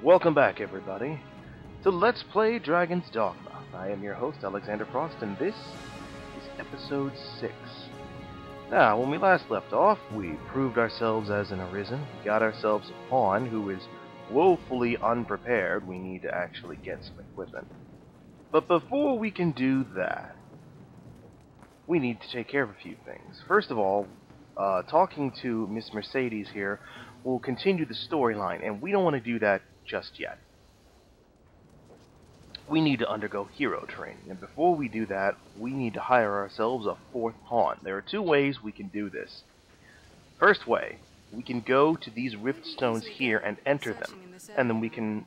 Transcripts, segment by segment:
Welcome back, everybody, to Let's Play Dragon's Dogma. I am your host, Alexander Frost, and this is Episode 6. Now, when we last left off, we proved ourselves as an Arisen. We got ourselves a pawn who is woefully unprepared. We need to actually get some equipment. But before we can do that, we need to take care of a few things. First of all, talking to Miss Mercedes here will continue the storyline, and we don't want to do that just yet. We need to undergo hero training, and before we do that, we need to hire ourselves a fourth pawn. There are two ways we can do this. First way, we can go to these rift stones here and enter them, and then we can,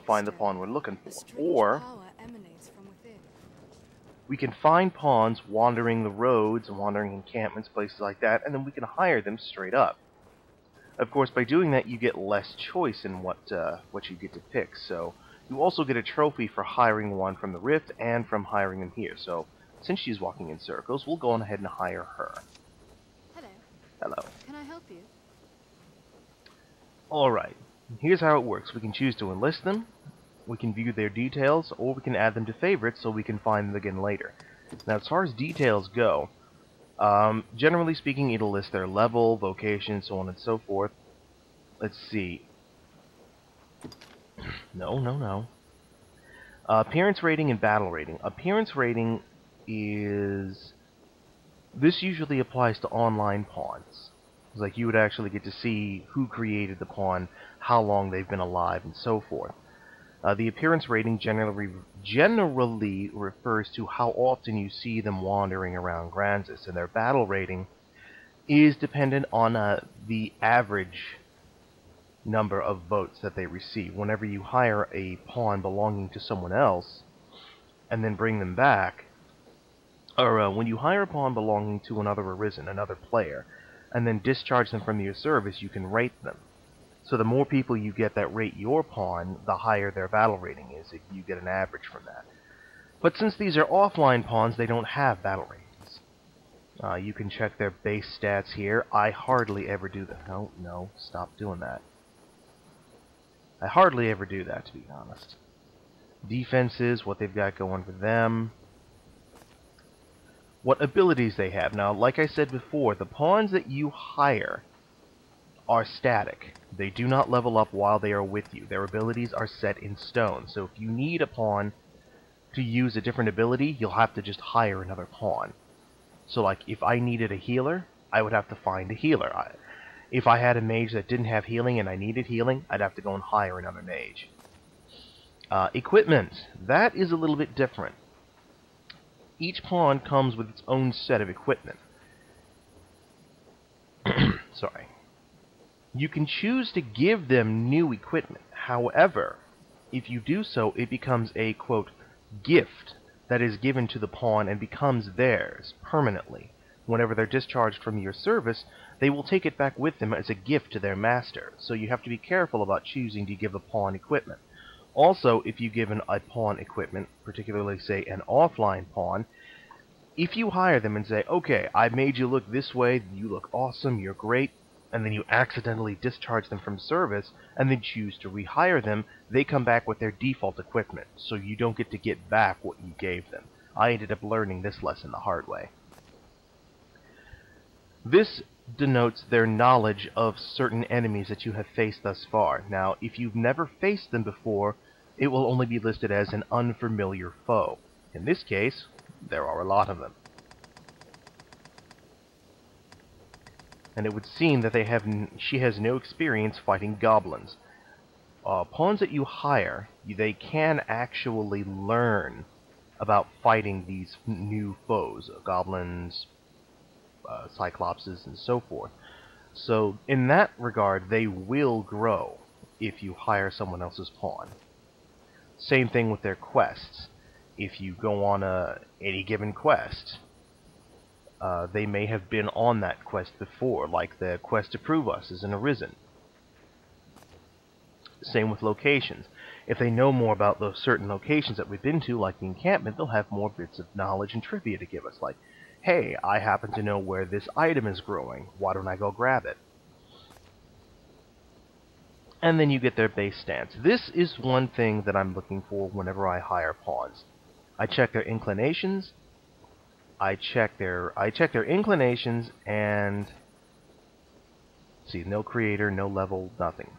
find the pawn we're looking for. Or we can find pawns wandering the roads, wandering encampments, places like that, and then we can hire them straight up. Of course, by doing that, you get less choice in what you get to pick. So you also get a trophy for hiring one from the rift and from hiring them here. So since she's walking in circles, we'll go on ahead and hire her. Hello. Hello. Can I help you? Alright, here's how it works. We can choose to enlist them, we can view their details, or we can add them to favorites so we can find them again later. Now, as far as details go, generally speaking, it'll list their level, vocation, so on and so forth. Let's see. No. Appearance rating and battle rating. Appearance rating is... This usually applies to online pawns. It's like you would actually get to see who created the pawn, how long they've been alive, and so forth. The appearance rating generally refers to how often you see them wandering around Granzis, and their battle rating is dependent on the average number of votes that they receive. Whenever you hire a pawn belonging to someone else, and then bring them back, or when you hire a pawn belonging to another Arisen, another player, and then discharge them from your service, you can rate them. So the more people you get that rate your pawn, the higher their battle rating is, if you get an average from that. But since these are offline pawns, they don't have battle ratings. You can check their base stats here. I hardly ever do that. No, stop doing that. I hardly ever do that, to be honest. Defenses, what they've got going for them. What abilities they have. Now, like I said before, the pawns that you hire are static. They do not level up while they are with you. Their abilities are set in stone. So if you need a pawn to use a different ability, you'll have to just hire another pawn. So like, if I needed a healer, I would have to find a healer. If I had a mage that didn't have healing and I needed healing, I'd have to go and hire another mage. Equipment. That is a little bit different. Each pawn comes with its own set of equipment. Sorry. You can choose to give them new equipment. However, if you do so, it becomes a, quote, gift that is given to the pawn and becomes theirs permanently. Whenever they're discharged from your service, they will take it back with them as a gift to their master. So you have to be careful about choosing to give a pawn equipment. Also, if you give a pawn equipment, particularly, say, an offline pawn, if you hire them and say, okay, I made you look this way, you look awesome, you're great, and then you accidentally discharge them from service, and then choose to rehire them, they come back with their default equipment, so you don't get to get back what you gave them. I ended up learning this lesson the hard way. This denotes their knowledge of certain enemies that you have faced thus far. Now, if you've never faced them before, it will only be listed as an unfamiliar foe. In this case, there are a lot of them. And it would seem that she has no experience fighting goblins. Pawns that you hire, they can actually learn about fighting these new foes, goblins, cyclopses, and so forth. So, in that regard, they will grow if you hire someone else's pawn. Same thing with their quests. If you go on any given quest, they may have been on that quest before, like the quest to prove us as an Arisen. Same with locations. If they know more about those certain locations that we've been to, like the encampment, they'll have more bits of knowledge and trivia to give us, like, hey, I happen to know where this item is growing, why don't I go grab it? and then you get their base stance. This is one thing that I'm looking for whenever I hire pawns. I check their inclinations. I check their inclinations, and see, no creator, no level, nothing.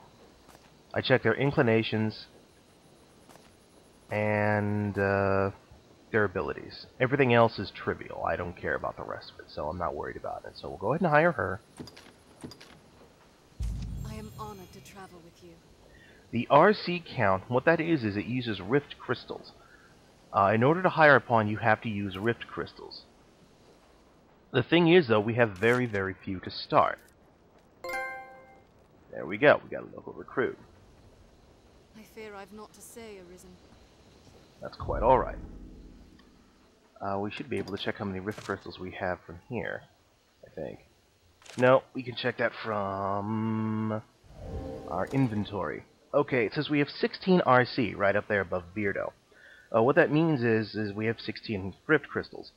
I check their inclinations and their abilities. Everything else is trivial. I don't care about the rest of it, so I'm not worried about it. So we'll go ahead and hire her. I am honored to travel with you. The RC count, what that is it uses rift crystals. In order to hire a pawn, you have to use rift crystals. The thing is, though, we have very, very few to start. There we go. We got a local recruit. I fear I've not to say, Arisen. That's quite alright. We should be able to check how many rift crystals we have from here, I think. No, we can check that from our inventory. Okay, it says we have 16 RC right up there above Beardo. What that means is we have 16 rift crystals.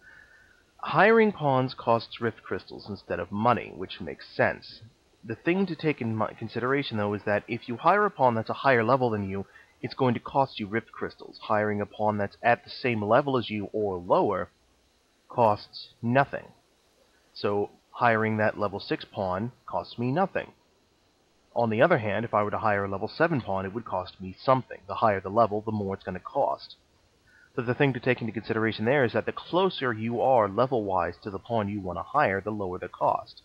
Hiring pawns costs rift crystals instead of money, which makes sense. The thing to take in consideration, though, is that if you hire a pawn that's a higher level than you, it's going to cost you rift crystals. Hiring a pawn that's at the same level as you or lower costs nothing. So hiring that level 6 pawn costs me nothing. On the other hand, if I were to hire a level 7 pawn, it would cost me something. The higher the level, the more it's going to cost. So the thing to take into consideration there is that the closer you are level-wise to the pawn you want to hire, the lower the cost.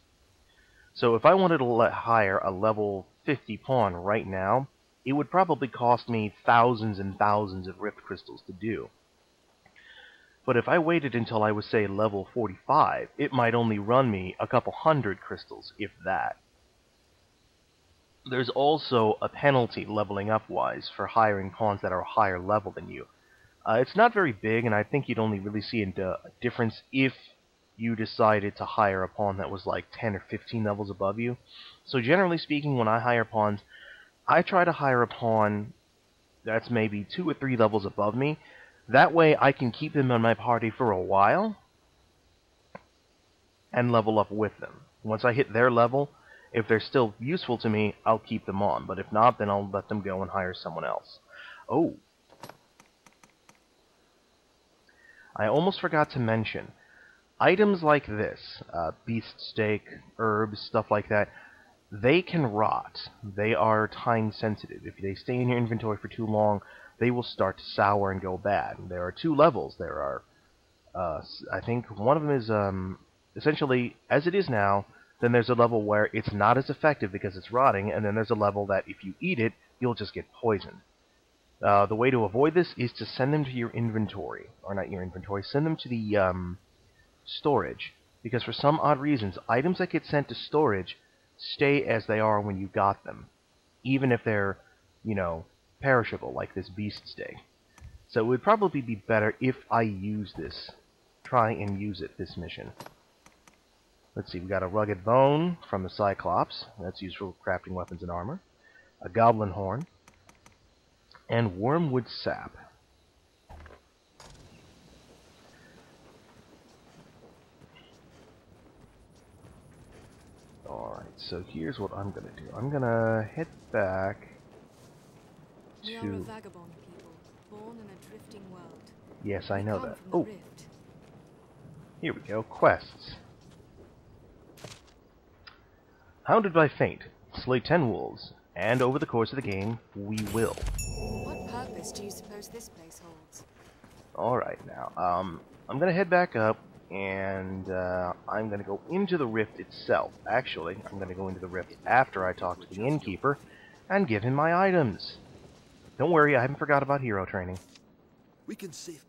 So if I wanted to hire a level 50 pawn right now, it would probably cost me thousands and thousands of rift crystals to do. But if I waited until I was, say, level 45, it might only run me a couple hundred crystals, if that. There's also a penalty leveling up-wise for hiring pawns that are a higher level than you. It's not very big, and I think you'd only really see a difference if you decided to hire a pawn that was like 10 or 15 levels above you. So generally speaking, when I hire pawns, I try to hire a pawn that's maybe 2 or 3 levels above me. That way I can keep them in my party for a while and level up with them. Once I hit their level, if they're still useful to me, I'll keep them on. But if not, then I'll let them go and hire someone else. Oh. I almost forgot to mention, items like this, beast steak, herbs, stuff like that, they can rot. They are time sensitive. If they stay in your inventory for too long, they will start to sour and go bad. There are 2 levels. There are, I think one of them is essentially, as it is now, then there's a level where it's not as effective because it's rotting, and then there's a level that if you eat it, you'll just get poisoned. The way to avoid this is to send them to your inventory, or not your inventory, send them to the storage, because for some odd reasons, items that get sent to storage stay as they are when you got them, even if they're, you know, perishable, like this beast steak. So it would probably be better if I use this, try and use it this mission. Let's see, we got a rugged bone from the Cyclops, that's used for crafting weapons and armor, a goblin horn, and wormwood sap. Alright, so here's what I'm gonna do. I'm gonna head back to... We are a vagabond people, born in a drifting world. Yes, I know that. Oh. Here we go. Quests. Hounded by Fate. Slay 10 wolves. And over the course of the game, we will. What purpose do you suppose this place holds? Alright, now, I'm gonna head back up, and, I'm gonna go into the rift itself. Actually, I'm gonna go into the rift after I talk to the innkeeper, and give him my items. Don't worry, I haven't forgot about hero training. We can save.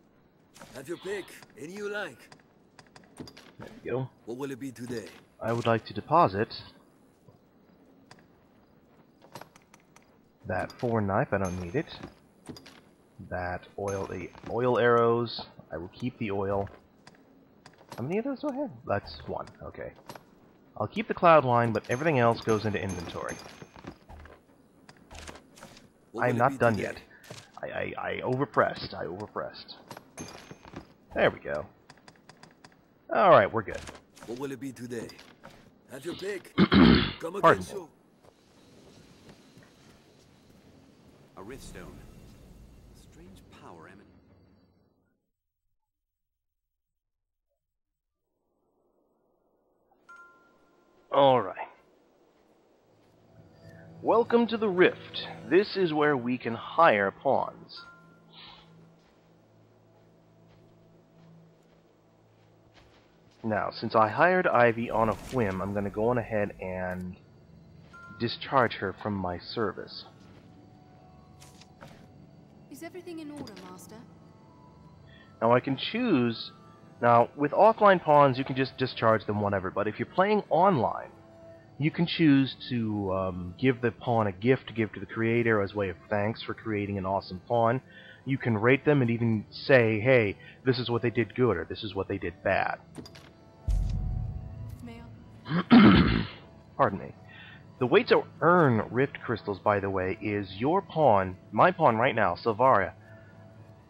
Have your pick. Any you like. There we go. What will it be today? I would like to deposit that 4 knife, I don't need it. That the oil arrows, I will keep the oil. How many of those do I have? That's 1, okay. I'll keep the cloud line, but everything else goes into inventory. I'm not done yet. I overpressed. I overpressed. There we go. Alright, we're good. What will it be today? Have your pick. Come Pardon again, me. so. A Riftstone. Strange power emanate. Alright. Welcome to the Rift. This is where we can hire pawns. Now, since I hired Ivy on a whim, I'm going to go on ahead and discharge her from my service. Is everything in order, Master? Now I can choose... Now, with offline pawns, you can just discharge them whenever, but if you're playing online, you can choose to give the pawn a gift to give to the creator as a way of thanks for creating an awesome pawn. You can rate them and even say, hey, this is what they did good, or this is what they did bad. May I? Pardon me. The way to earn Rift Crystals, by the way, is your pawn, my pawn right now, Silvaria,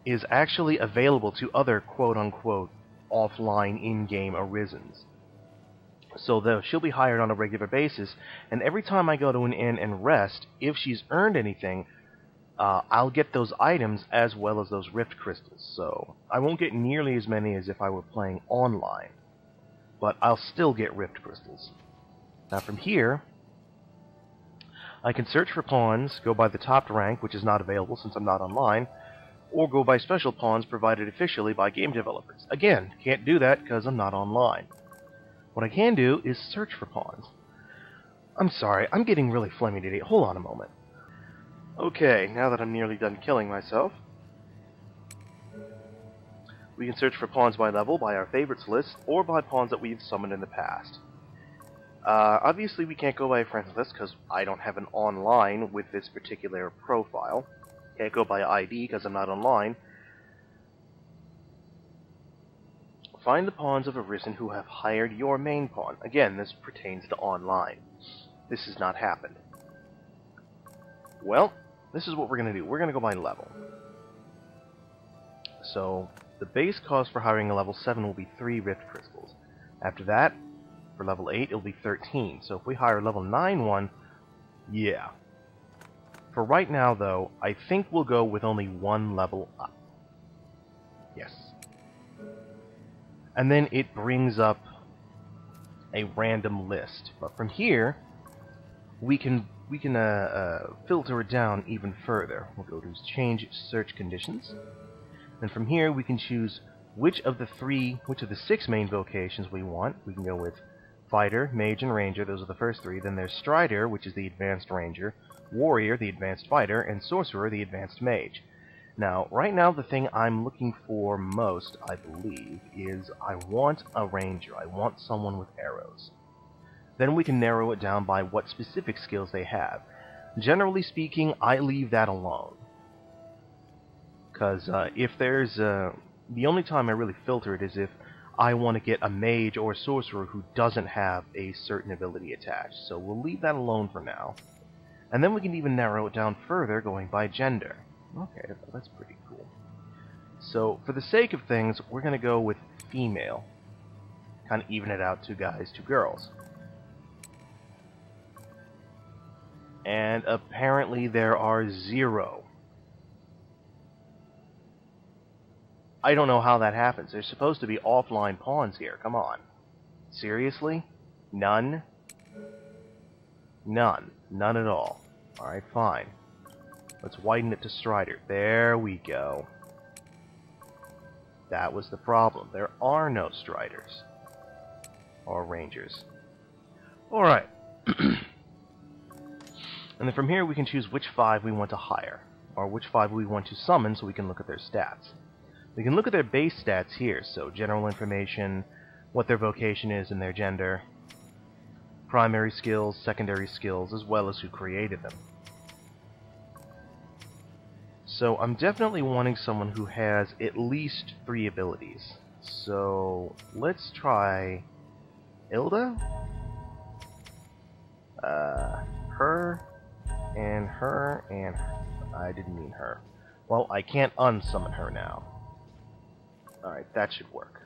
is actually available to other quote-unquote offline in-game Arisens. So she'll be hired on a regular basis, and every time I go to an inn and rest, if she's earned anything, I'll get those items as well as those Rift Crystals. So I won't get nearly as many as if I were playing online, but I'll still get Rift Crystals. Now from here, I can search for pawns, go by the topped rank, which is not available since I'm not online, or go by special pawns provided officially by game developers. Again, can't do that because I'm not online. What I can do is search for pawns. I'm sorry, I'm getting really phlegmy today. Hold on a moment. Okay, now that I'm nearly done killing myself, we can search for pawns by level, by our favorites list, or by pawns that we've summoned in the past. Obviously we can't go by a friends list because I don't have an online with this particular profile. Can't go by ID because I'm not online. Find the pawns of Arisen who have hired your main pawn. Again, this pertains to online. This has not happened. Well, this is what we're going to do. We're going to go by level. So, the base cost for hiring a level 7 will be 3 Rift Crystals. After that, for level 8, it'll be 13. So if we hire a level 9 one, yeah. For right now, though, I think we'll go with only 1 level up. Yes. And then it brings up a random list. But from here, we can filter it down even further. We'll go to change search conditions. And from here, we can choose which of the 6 main vocations we want. We can go with Fighter, Mage, and Ranger. Those are the first 3. Then there's Strider, which is the Advanced Ranger, Warrior, the Advanced Fighter, and Sorcerer, the Advanced Mage. Now, right now, the thing I'm looking for most, I believe, is I want a Ranger. I want someone with arrows. Then we can narrow it down by what specific skills they have. Generally speaking, I leave that alone. Because if there's... the only time I really filter it is if I want to get a mage or a sorcerer who doesn't have a certain ability attached. So we'll leave that alone for now. And then we can even narrow it down further going by gender. Okay, that's pretty cool. So, for the sake of things, we're going to go with female. Kind of even it out, 2 guys, 2 girls. And apparently there are 0. I don't know how that happens. There's supposed to be offline pawns here. Come on. Seriously? None? None. None at all. Alright, fine. Let's widen it to Strider. There we go. That was the problem. There are no Striders. Or Rangers. Alright. And then from here we can choose which 5 we want to hire. Or which 5 we want to summon so we can look at their stats. We can look at their base stats here. So general information, what their vocation is and their gender, primary skills, secondary skills, as well as who created them. So I'm definitely wanting someone who has at least 3 abilities. So let's try Ilda, her, and her, and I didn't mean her. Well, I can't unsummon her now. Alright, that should work.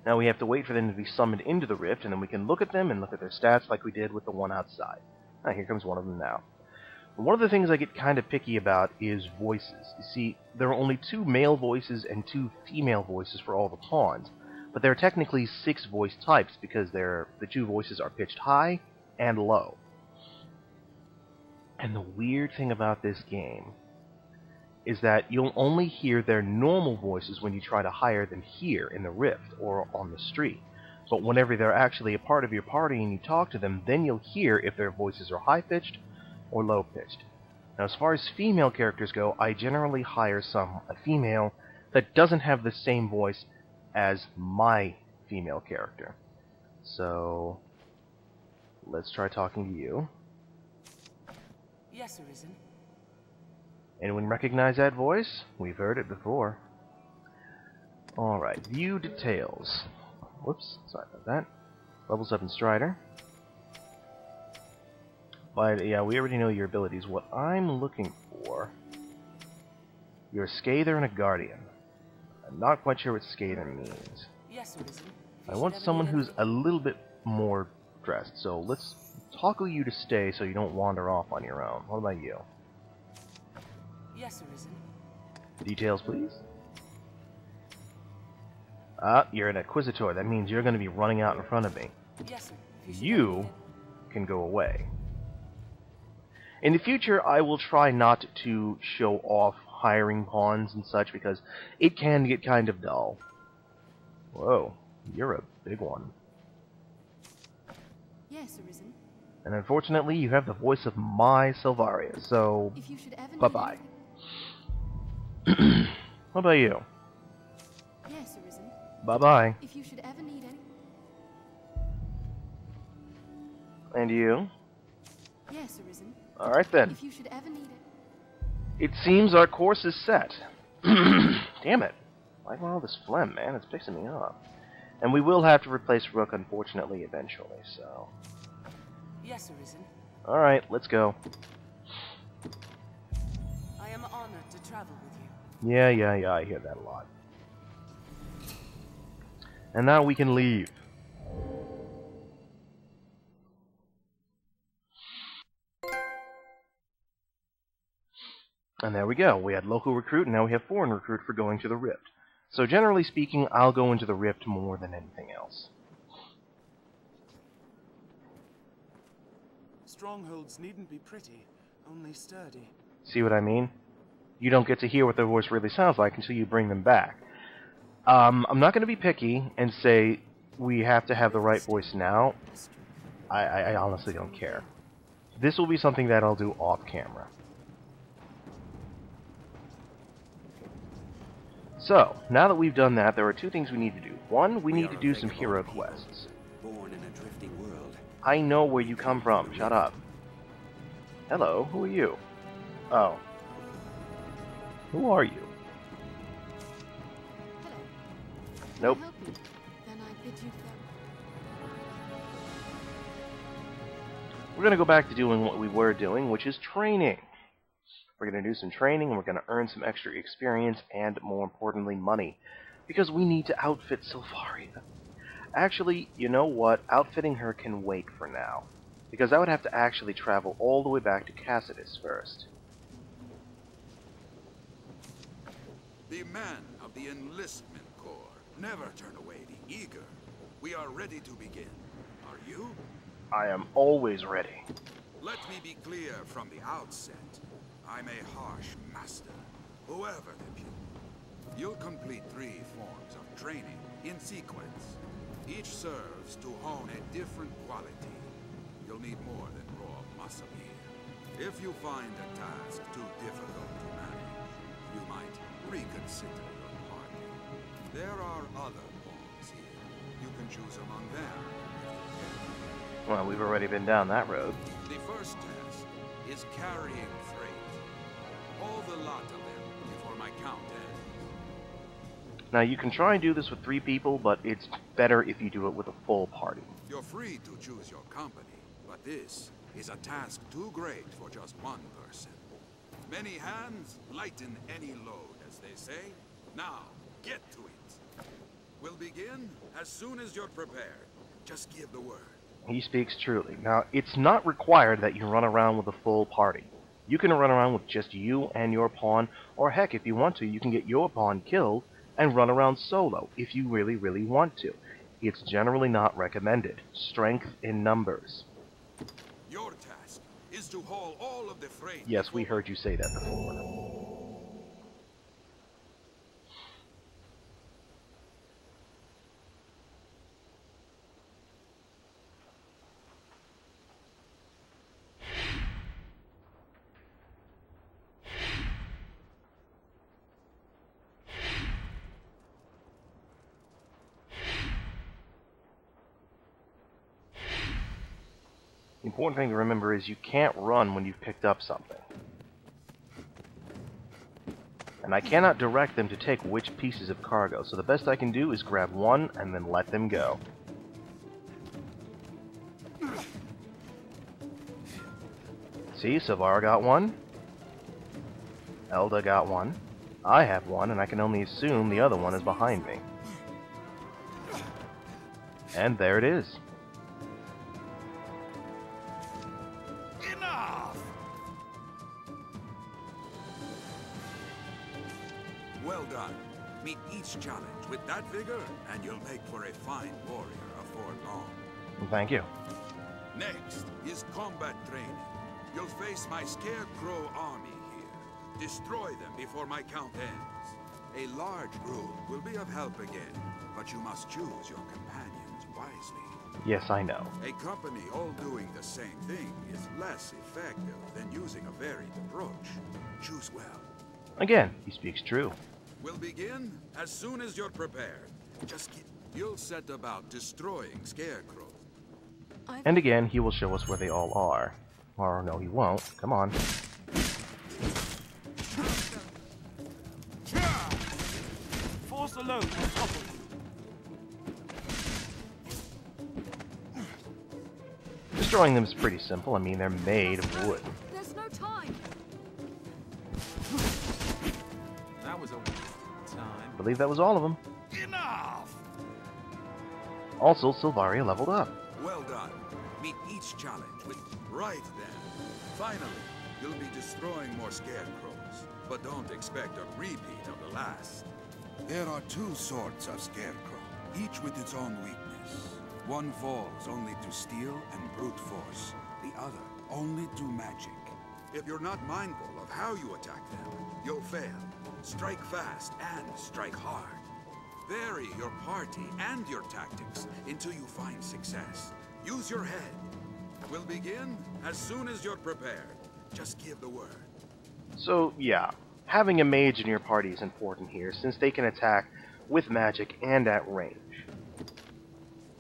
Now we have to wait for them to be summoned into the rift, and then we can look at them and look at their stats like we did with the one outside. Ah, here comes one of them now. One of the things I get kind of picky about is voices. You see, there are only 2 male voices and 2 female voices for all the pawns, but there are technically 6 voice types because the 2 voices are pitched high and low. And the weird thing about this game is that you'll only hear their normal voices when you try to hire them here in the Rift or on the street. But whenever they're actually a part of your party and you talk to them, then you'll hear if their voices are high-pitched or low-pitched. Now, as far as female characters go, I generally hire a female that doesn't have the same voice as my female character. So, let's try talking to you. Yes, Arisen. Anyone recognize that voice? We've heard it before. Alright, view details. Whoops, sorry about that. Level 7 Strider. But yeah, we already know your abilities. What I'm looking for... You're a Scather and a Guardian. I'm not quite sure what Scather means. Yes, Arisen. I want someone who's a little bit more dressed, so let's toggle you to stay so you don't wander off on your own. What about you? Yes, Arisen. Details, please. You're an Inquisitor. That means you're going to be running out in front of me. Yes, sir. You can go away. In the future, I will try not to show off hiring pawns and such because it can get kind of dull. Whoa, you're a big one. Yes, Arisen. And unfortunately, you have the voice of my Sylvaria, so If you should ever need bye-bye. anything- What about you? Yes, Arisen. Bye-bye. If you should ever need any... And you? Yes, Arisen. Alright then. If you should ever need it... It seems our course is set. Damn it. Why all this phlegm, man? It's pissing me off. And we will have to replace Rook, unfortunately, eventually, so... Yes, Arisen. Alright, let's go. I am honored to travel with you. Yeah, I hear that a lot. And now we can leave. And there we go. We had local recruit, and now we have foreign recruit for going to the Rift. So generally speaking, I'll go into the Rift more than anything else. Strongholds needn't be pretty, only sturdy. See what I mean? You don't get to hear what their voice really sounds like until you bring them back. I'm not going to be picky and say we have to have the right voice now. I honestly don't care. This will be something that I'll do off camera. So, now that we've done that, there are 2 things we need to do. One, we need to do some hero quests. Born in a drifting world. I know where you come from. Shut up. Hello, who are you? Oh. Who are you? Hello. Nope. Can I help you? Then I bid you farewell. We're going to go back to doing what we were doing, which is training. We're going to do some training, and we're going to earn some extra experience, and more importantly, money. Because we need to outfit Sylvaria. Actually, you know what? Outfitting her can wait for now. Because I would have to actually travel all the way back to Cassidus first. The men of the Enlistment Corps never turn away the eager. We are ready to begin. Are you? I am always ready. Let me be clear from the outset. I'm a harsh master, whoever the pupil. You'll complete 3 forms of training in sequence. Each serves to hone a different quality. You'll need more than raw muscle here. If you find a task too difficult to manage, you might reconsider your party. There are other pawns here. You can choose among them if you care. Well, we've already been down that road. The first task is carrying freight. All the lot of them before my count ends. Now, you can try and do this with 3 people, but it's better if you do it with a full party. You're free to choose your company, but this is a task too great for just one person. Many hands lighten any load, as they say. Now, get to it. We'll begin as soon as you're prepared. Just give the word. He speaks truly. Now, it's not required that you run around with a full party. You can run around with just you and your pawn, or heck, if you want to, you can get your pawn killed and run around solo, if you really, really want to. It's generally not recommended. Strength in numbers. Your task is to haul all of the freight. Yes, we heard you say that before. The important thing to remember is you can't run when you've picked up something. And I cannot direct them to take which pieces of cargo, so the best I can do is grab one and then let them go. See, Silvara got one. Elda got one. I have one, and I can only assume the other one is behind me. And there it is. Well done. Meet each challenge with that vigor, and you'll make for a fine warrior afore long. Thank you. Next is combat training. You'll face my Scarecrow army here. Destroy them before my count ends. A large group will be of help again, but you must choose your companions wisely. Yes, I know. A company all doing the same thing is less effective than using a varied approach. Choose well. Again, he speaks true. We'll begin as soon as you're prepared. You'll set about destroying scarecrows. And again, he will show us where they all are. Or no, he won't. Come on. Force alone on top of you. Destroying them is pretty simple. I mean, they're made of wood. There's no time. That was a time. I believe that was all of them. Enough! Also, Silvaria leveled up. Well done. Meet each challenge with right then. Finally, you'll be destroying more scarecrows, but don't expect a repeat of the last. There are two sorts of scarecrow, each with its own weakness. One falls only to steel and brute force, the other only to magic. If you're not mindful of how you attack them, you'll fail. Strike fast and strike hard. Vary your party and your tactics until you find success. Use your head. We'll begin as soon as you're prepared. Just give the word. So, yeah. Having a mage in your party is important here, since they can attack with magic and at range.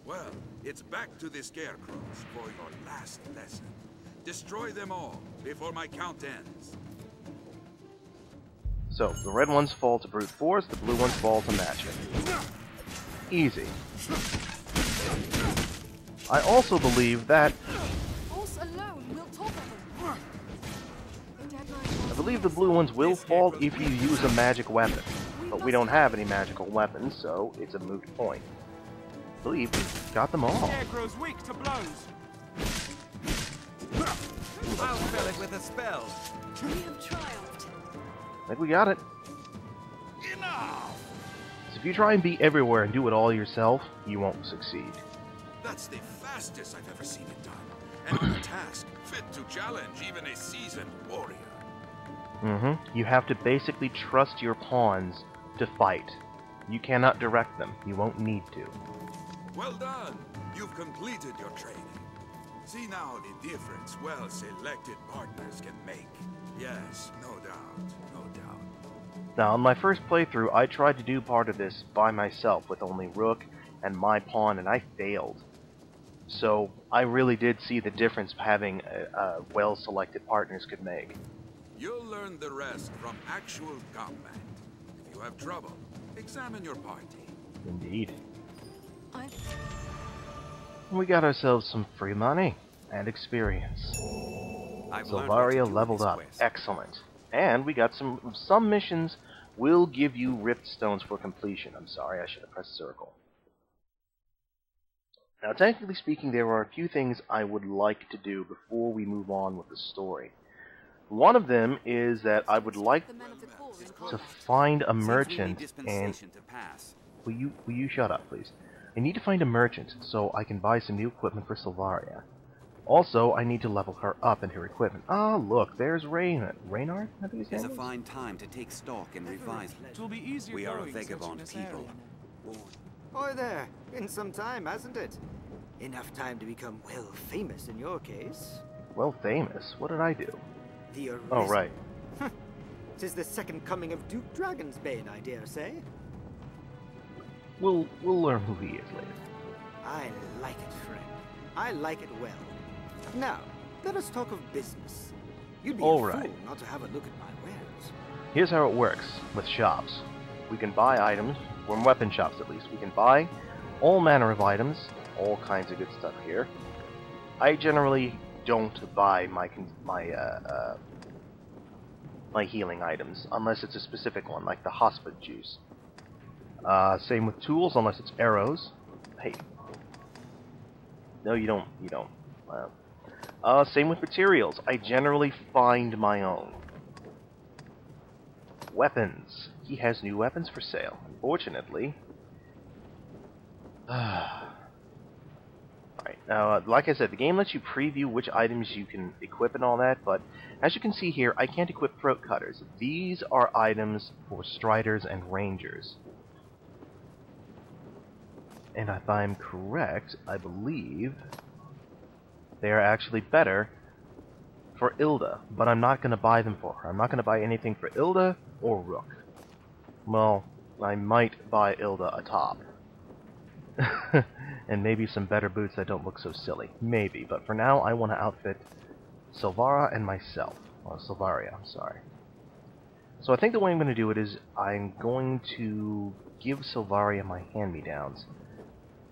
Well, it's back to the scarecrows for your last lesson. Destroy them all before my count ends. So, the red ones fall to brute force, the blue ones fall to magic. Easy. I also believe that... Force alone will topple them. The deadline I believe the blue ones will fall if you use a magic weapon. But we don't have any magical weapons, so it's a moot point. I believe we got them all. Scarecrow's weak to blows. I'll spell it with a spell. we have triumphed. I think we got it. Enough! So if you try and be everywhere and do it all yourself, you won't succeed. That's the fastest I've ever seen it done. And a task fit to challenge even a seasoned warrior. You have to basically trust your pawns to fight. You cannot direct them. You won't need to. Well done! You've completed your training. See now the difference well-selected partners can make. Yes, no doubt, no doubt. Now, on my first playthrough, I tried to do part of this by myself with only Rook and my pawn, and I failed. So, I really did see the difference having well-selected partners could make. You'll learn the rest from actual combat. If you have trouble, examine your party. Indeed. I... We got ourselves some free money and experience. I've learned what to do Silvaria in leveled this up. quest. Excellent. And we got some missions will give you Rift Stones for completion. I'm sorry, I should have pressed circle. Now, technically speaking, there are a few things I would like to do before we move on with the story. One of them is that I would like The men of the call in to combat. find a Seems we need merchant, and dispensation to pass. will you shut up, please? I need to find a merchant so I can buy some new equipment for Silvaria. Also, I need to level her up in her equipment. Ah, look, there's Reynard, I think his It's a name is? fine time to take stock and revise. It will be easier We are a going searching vagabond this people. area. Oi there, been some time, hasn't it? Enough time to become well famous in your case. Well, famous. What did I do? The Arisen. Oh, right. 'Tis the second coming of Duke Dragonsbane, I dare say. We'll learn who he is later. I like it, friend. I like it well. Now, let us talk of business. You'd be All a right. fool not to have a look at my wares. Here's how it works with shops. We can buy items, from weapon shops at least. We can buy all manner of items, all kinds of good stuff here. I generally don't buy my healing items unless it's a specific one, like the hospice juice. Same with tools, unless it's arrows. Hey, no, you don't. Same with materials. I generally find my own. Weapons. He has new weapons for sale. Unfortunately. Alright, now, like I said, the game lets you preview which items you can equip and all that, but as you can see here, I can't equip throat cutters. These are items for striders and rangers. And if I'm correct, I believe they are actually better for Ilda, but I'm not going to buy them for her. I'm not going to buy anything for Ilda or Rook. Well, I might buy Ilda a top. And maybe some better boots that don't look so silly. Maybe, but for now I want to outfit Silvara and myself. Or Silvaria, I'm sorry. So I think the way I'm going to do it is I'm going to give Silvaria my hand-me-downs.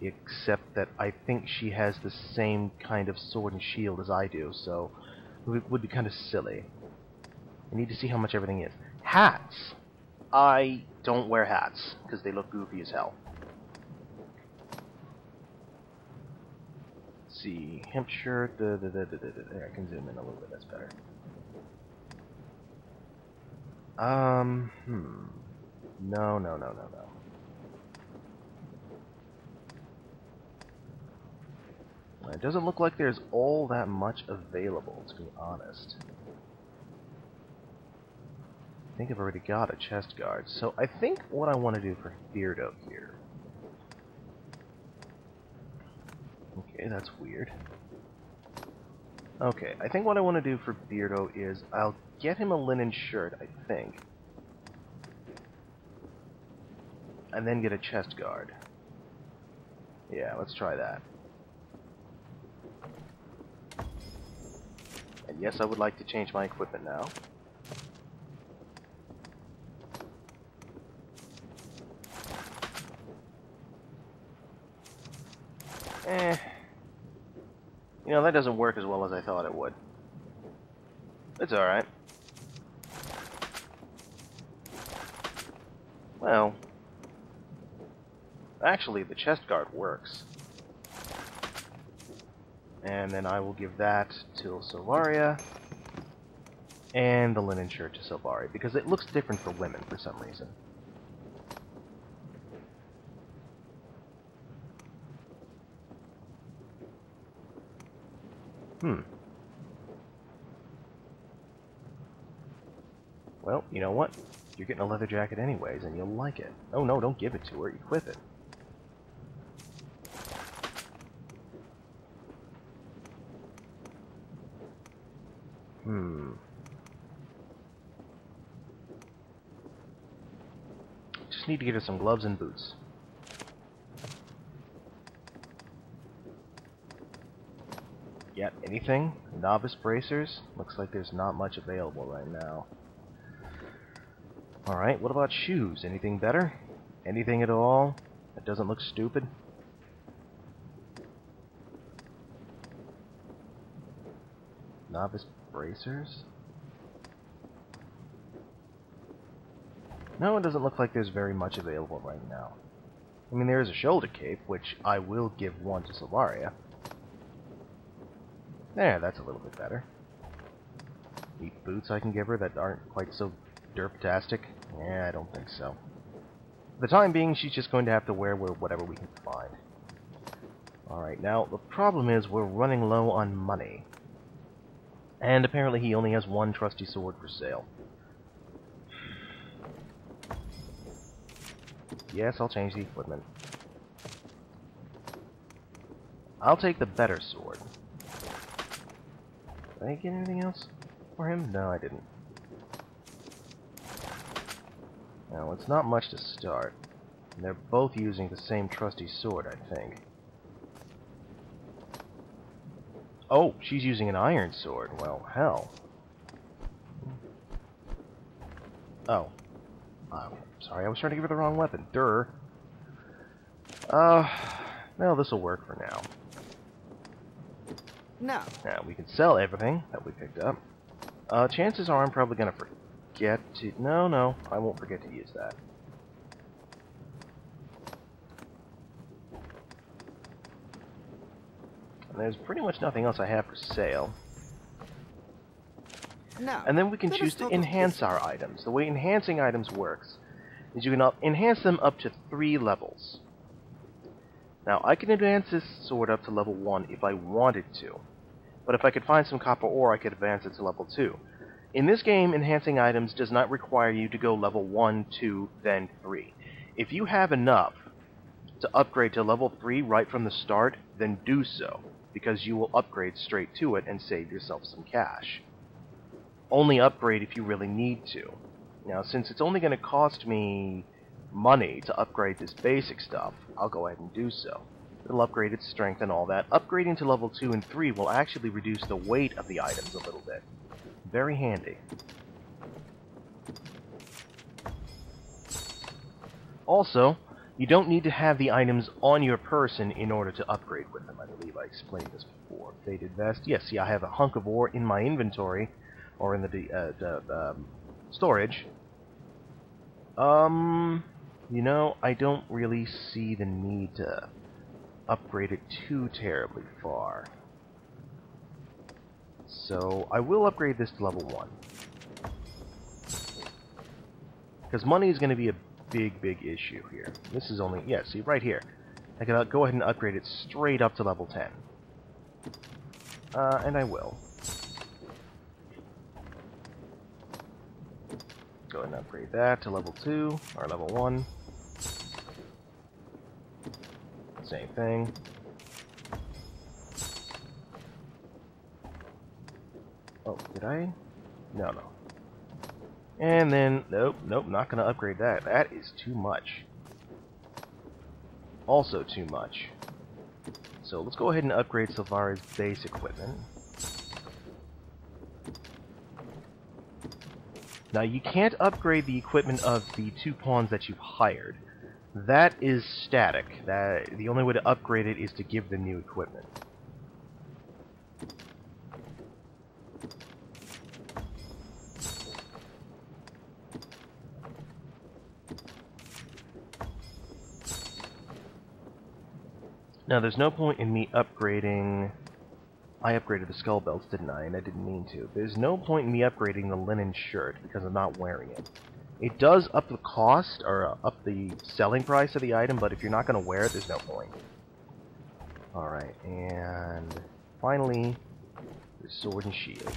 Except that I think she has the same kind of sword and shield as I do, so it would be kind of silly. I need to see how much everything is. Hats! I don't wear hats, because they look goofy as hell. Let's see, hemp shirt, there, I can zoom in a little bit, that's better. No. It doesn't look like there's all that much available, to be honest. I think I've already got a chest guard, so I think what I want to do for Beardo here... Okay, that's weird. Okay, I think what I want to do for Beardo is I'll get him a linen shirt, I think. And then get a chest guard. Yeah, let's try that. And yes, I would like to change my equipment now. You know, that doesn't work as well as I thought it would. It's alright. Well, actually, the chest guard works. And then I will give that to Silvaria, and the linen shirt to Silvaria, because it looks different for women for some reason. Well, you know what? You're getting a leather jacket anyways, and you'll like it. Oh no, don't give it to her, equip it. Just need to get her some gloves and boots. Yet, anything? Novice bracers? Looks like there's not much available right now. Alright, what about shoes? Anything better? Anything at all that doesn't look stupid? Novice bracers? No, it doesn't look like there's very much available right now. I mean, there is a shoulder cape, which I will give one to Silvaria. There, that's a little bit better. Any boots I can give her that aren't quite so derptastic? Yeah, I don't think so. For the time being, she's just going to have to wear whatever we can find. Alright, now, the problem is we're running low on money. And apparently he only has one trusty sword for sale. Yes, I'll change the equipment. I'll take the better sword. Did I get anything else for him? No, I didn't. Now, it's not much to start. And they're both using the same trusty sword, I think. Oh, she's using an iron sword. Well, hell. Oh. Sorry, I was trying to give her the wrong weapon. Durr. Well, this'll work for now. No. Now, we can sell everything that we picked up. Chances are I'm probably gonna forget to... No, I won't forget to use that. And there's pretty much nothing else I have for sale. No. And then we can choose to enhance our items. The way enhancing items works is you can enhance them up to 3 levels. Now, I can advance this sword up to level 1 if I wanted to. But if I could find some copper ore, I could advance it to level 2. In this game, enhancing items does not require you to go level 1, 2, then 3. If you have enough to upgrade to level 3 right from the start, then do so, because you will upgrade straight to it and save yourself some cash. Only upgrade if you really need to. Now, since it's only going to cost me money to upgrade this basic stuff, I'll go ahead and do so. It'll upgrade its strength and all that. Upgrading to level 2 and 3 will actually reduce the weight of the items a little bit. Very handy. Also, you don't need to have the items on your person in order to upgrade with them. I believe I explained this before. Faded vest. Yes, see, I have a hunk of ore in my inventory, or in the storage. You know, I don't really see the need to upgrade it too terribly far. So, I will upgrade this to level 1. Because money is going to be a big issue here. This is only... yeah, see, right here. I can go ahead and upgrade it straight up to level 10. And I will. Go ahead and upgrade that to level 2, or level 1. Same thing. Oh, did I? No. And then, nope, not gonna upgrade that. That is too much. Also too much. So let's go ahead and upgrade Silvara's base equipment. Now, you can't upgrade the equipment of the 2 pawns that you've hired. That is static. The only way to upgrade it is to give them new equipment. Now, there's no point in me upgrading... I upgraded the skull belts, didn't I? And I didn't mean to. There's no point in me upgrading the linen shirt, because I'm not wearing it. It does up the cost, or up the selling price of the item, but if you're not going to wear it, there's no point. Alright, and... finally, the sword and shield.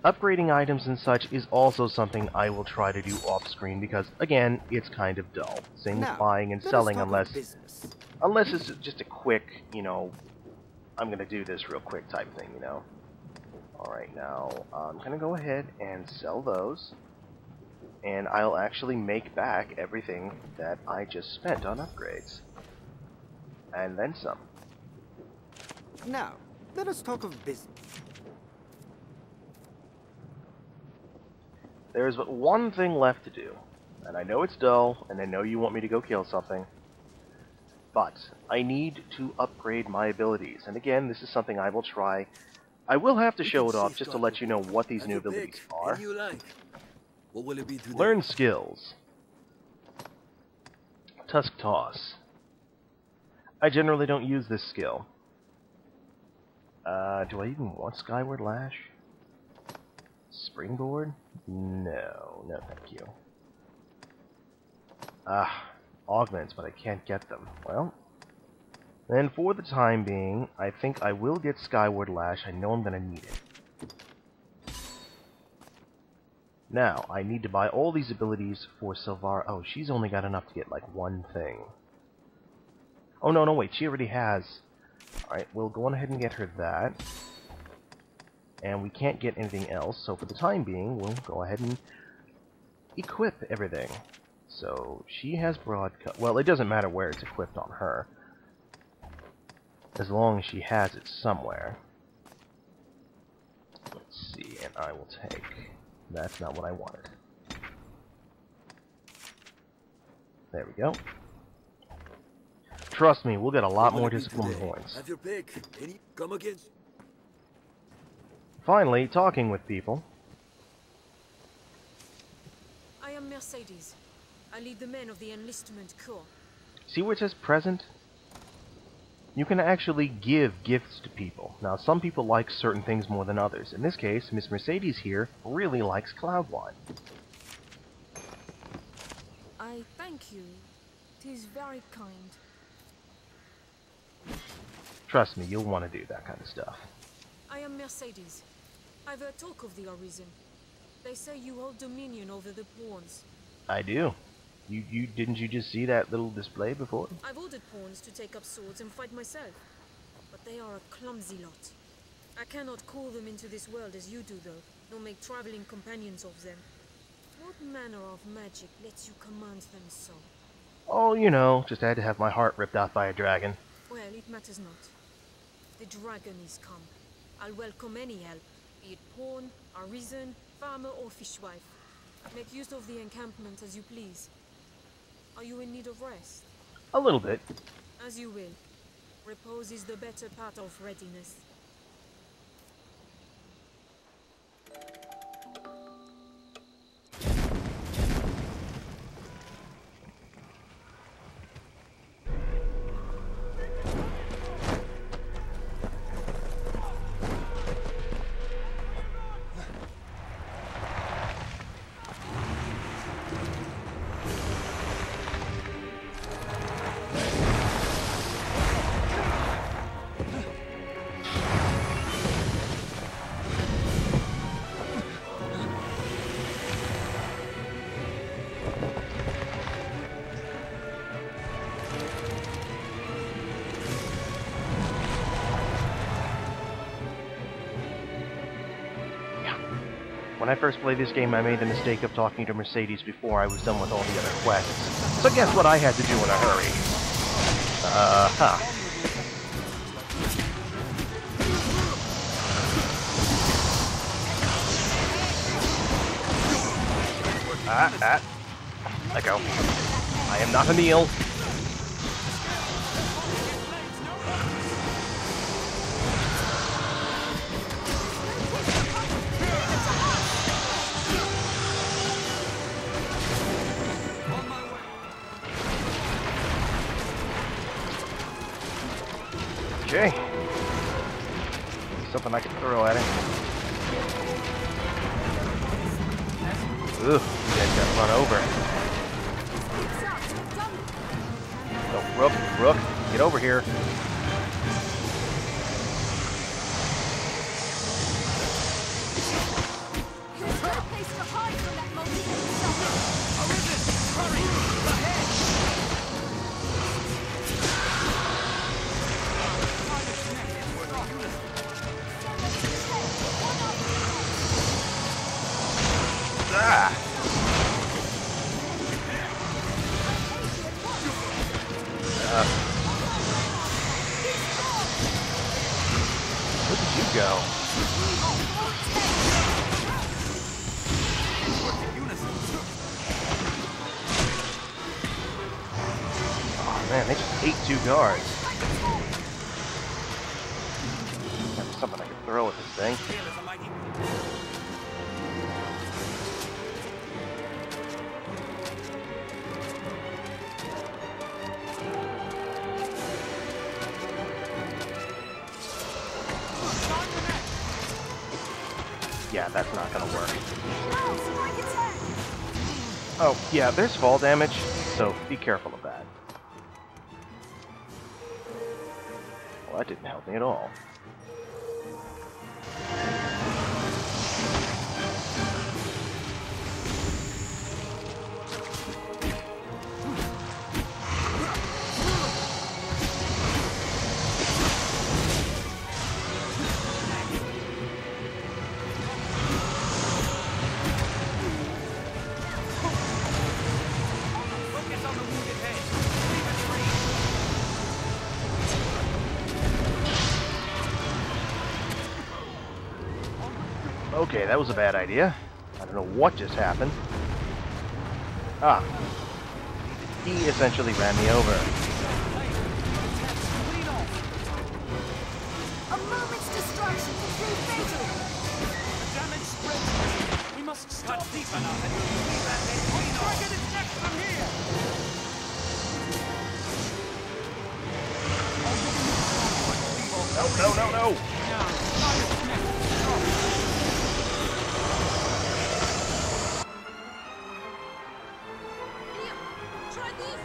Upgrading items and such is also something I will try to do off-screen, because, again, it's kind of dull. Same with buying and selling, unless it's just a quick, you know, I'm going to do this real quick type thing, you know. Alright, now, I'm going to go ahead and sell those, and I'll actually make back everything that I just spent on upgrades. And then some. Now, let us talk of business. There's but one thing left to do, and I know it's dull, and I know you want me to go kill something, but I need to upgrade my abilities, and again, this is something I will try. I will have to show it off just to let you know what these new abilities are. What will it be today? Learn skills. Tusk Toss. I generally don't use this skill. Do I even want Skyward Lash? Springboard? No, no thank you. Augments, but I can't get them. Well, then for the time being, I think I will get Skyward Lash. I know I'm gonna need it. Now, I need to buy all these abilities for Sylvara. Oh, she's only got enough to get, like, one thing. Oh, no, wait, she already has. Alright, we'll go on ahead and get her that. And we can't get anything else, so for the time being, we'll go ahead and equip everything. So, she has broad cut. Well, it doesn't matter where it's equipped on her, as long as she has it somewhere. Let's see, and I will take... That's not what I wanted. There we go. Trust me, we'll get a lot more discipline points. Have your pick. Any come again? Finally, talking with people. I am Mercedes. I lead the men of the enlistment corps. See where it says present? You can actually give gifts to people. Now, some people like certain things more than others. In this case, Miss Mercedes here really likes Cloud Wine. I thank you. It is very kind. Trust me, you'll want to do that kind of stuff. I am Mercedes. I've heard talk of the Arisen. They say you hold dominion over the pawns. I do. Didn't you just see that little display before? I've ordered pawns to take up swords and fight myself. But they are a clumsy lot. I cannot call them into this world as you do, though, nor make traveling companions of them. What manner of magic lets you command them so? Oh, you know, just had to have my heart ripped out by a dragon. Well, it matters not. The dragon is come. I'll welcome any help, be it pawn, arisen, farmer, or fishwife. Make use of the encampment as you please. Are you in need of rest? A little bit. As you will. Repose is the better part of readiness. When I first played this game, I made the mistake of talking to Mercedes before I was done with all the other quests. So guess what I had to do in a hurry? Let go. I am not an eel. Okay. Something I can throw at it. Ugh, you guys got run over. Oh, Rook, get over here. There's no place to hide from that Where did you go? Oh man, they just ate 2 guards. There's something I can throw at this thing. Yeah, that's not gonna work. Oh, yeah, there's fall damage, so be careful of that. Well, that didn't help me at all. Okay, that was a bad idea. I don't know what just happened. Ah. He essentially ran me over. A moment's destruction can prove fatal. Damage spreads. We must stop deep enough and leave that thing. Target is next from here. No, no, no, no! Here, try this.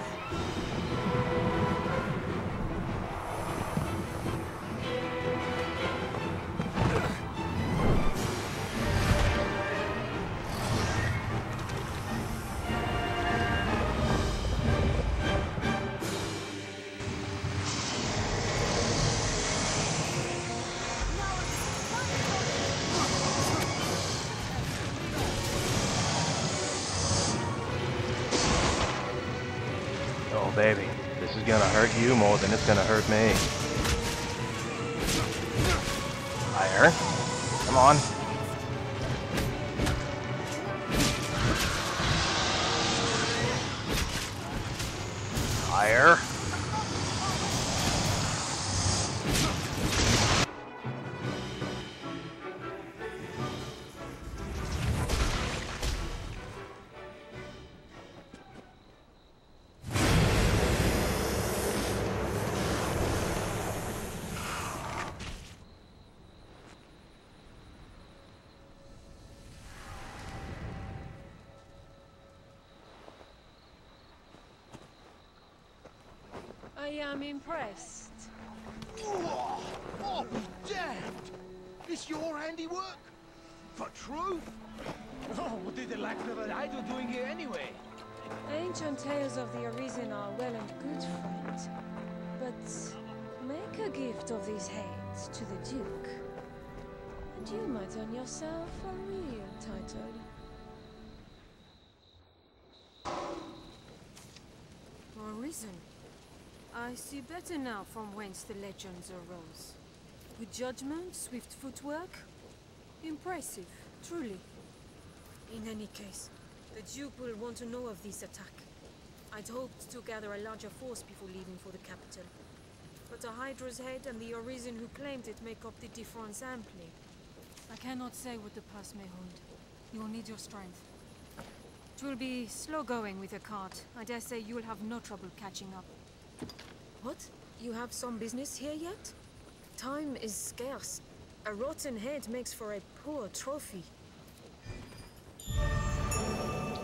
Oh, baby. This is gonna hurt you more than it's gonna hurt me. Higher. Come on. Higher. I am impressed. Oh, be damned! This your handiwork? For truth? Oh, what did the lack of an idol doing here anyway? Ancient tales of the Arisen are well and good, friend. But make a gift of these heads to the Duke, and you might earn yourself a real title. Arisen. I see better now from whence the legends arose. Good judgment, swift footwork. Impressive, truly. In any case, the Duke will want to know of this attack. I'd hoped to gather a larger force before leaving for the capital. But a Hydra's head and the Arisen who claimed it make up the difference amply. I cannot say what the pass may hold. You will need your strength. It will be slow going with a cart. I dare say you will have no trouble catching up. What? You have some business here yet? Time is scarce. A rotten head makes for a poor trophy.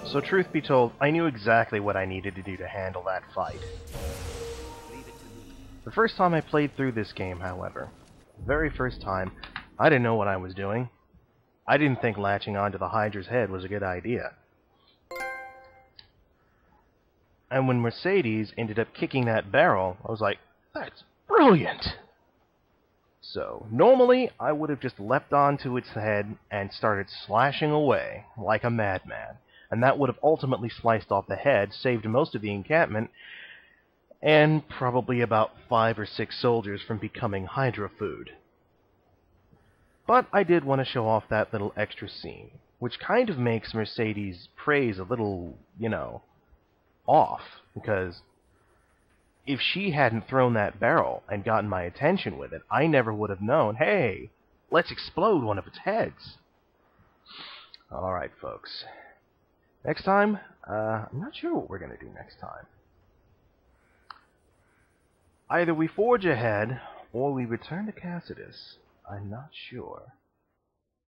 So truth be told, I knew exactly what I needed to do to handle that fight. The first time I played through this game, however, the very first time, I didn't know what I was doing. I didn't think latching onto the Hydra's head was a good idea. And when Mercedes ended up kicking that barrel, I was like, that's brilliant! So, normally, I would have just leapt onto its head and started slashing away, like a madman. And that would have ultimately sliced off the head, saved most of the encampment, and probably about 5 or 6 soldiers from becoming Hydra food. But I did want to show off that little extra scene, which kind of makes Mercedes' praise a little, off, because if she hadn't thrown that barrel and gotten my attention with it, I never would have known, hey, let's explode one of its heads. Alright, folks. Next time, I'm not sure what we're going to do next time. Either we forge ahead, or we return to Cassidus. I'm not sure.